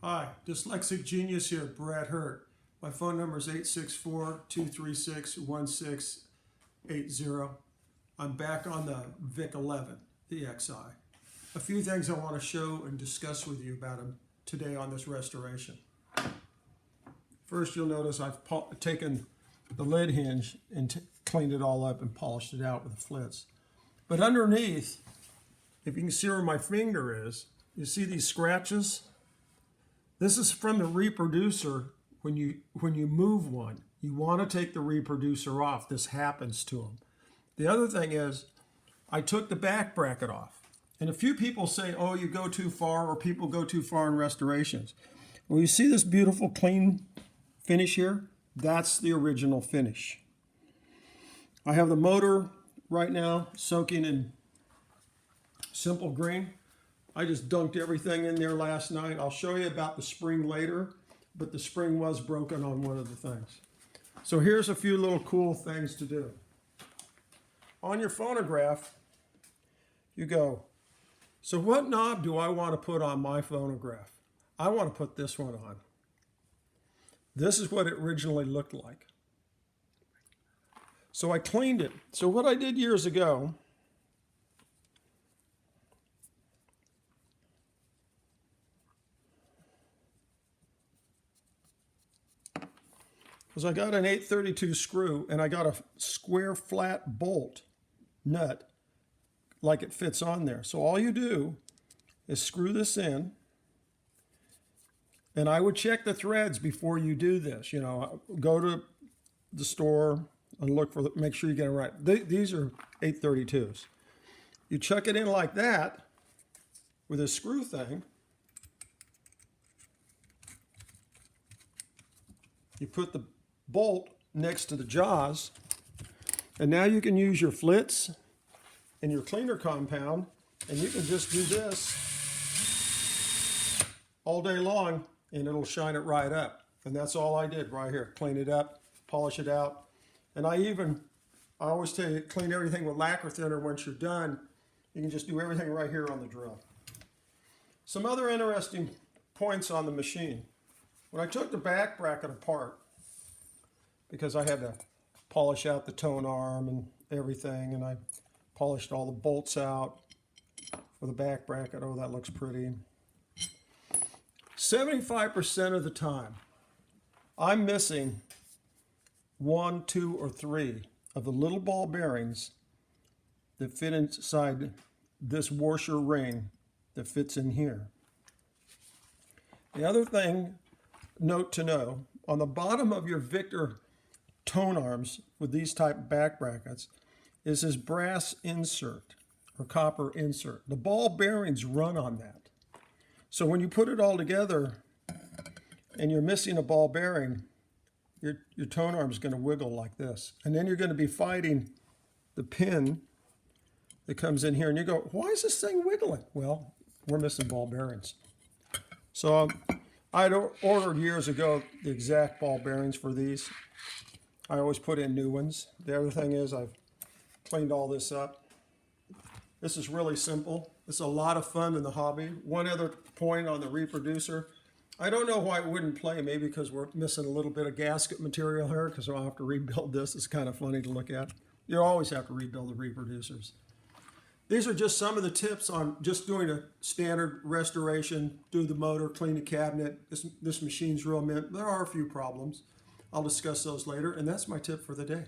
Hi, Dyslexic Genius here, Brad Hurt. My phone number is 864-236-1680. I'm back on the VIC 11, the XI. A few things I want to show and discuss with you about them today on this restoration. First, you'll notice I've taken the lid hinge and cleaned it all up and polished it out with the flitz. But underneath, if you can see where my finger is, you see these scratches? This is from the reproducer. When you move one, you want to take the reproducer off. This happens to them. The other thing is, I took the back bracket off. And a few people say, oh, you go too far, or people go too far in restorations. Well, you see this beautiful clean finish here? That's the original finish. I have the motor right now soaking in simple green. I just dunked everything in there last night. I'll show you about the spring later, but the spring was broken on one of the things. So here's a few little cool things to do. On your phonograph, you go, so what knob do I want to put on my phonograph? I want to put this one on. This is what it originally looked like. So I cleaned it. So what I did years ago, was I got an 832 screw and I got a square flat bolt nut like it fits on there. So all you do is screw this in, and I would check the threads before you do this. You know, go to the store and look for, make sure you get it right. These are 832s. You chuck it in like that with a screw thing. You put the bolt next to the jaws, and now you can use your flitz and your cleaner compound, and you can just do this all day long and it'll shine it right up. And that's all I did right here. Clean it up, polish it out. And I always tell you, clean everything with lacquer thinner. Once you're done, you can just do everything right here on the drill. Some other interesting points on the machine. When I took the back bracket apart, because I had to polish out the tone arm and everything, and I polished all the bolts out for the back bracket. Oh, that looks pretty. 75% of the time, I'm missing 1, 2, or 3 of the little ball bearings that fit inside this washer ring that fits in here. The other thing, note to know, on the bottom of your Victor tone arms with these type back brackets is this brass insert or copper insert. The ball bearings run on that. So when you put it all together and you're missing a ball bearing, your tone arm is going to wiggle like this. And then you're going to be fighting the pin that comes in here, and you go, why is this thing wiggling? Well, we're missing ball bearings. So I'd ordered years ago the exact ball bearings for these. I always put in new ones. The other thing is I've cleaned all this up. This is really simple. It's a lot of fun in the hobby. One other point on the reproducer. I don't know why it wouldn't play, maybe because we're missing a little bit of gasket material here, because I'll have to rebuild this. It's kind of funny to look at. You always have to rebuild the reproducers. These are just some of the tips on just doing a standard restoration. Do the motor, clean the cabinet. This machine's real mint. There are a few problems. I'll discuss those later, and that's my tip for the day.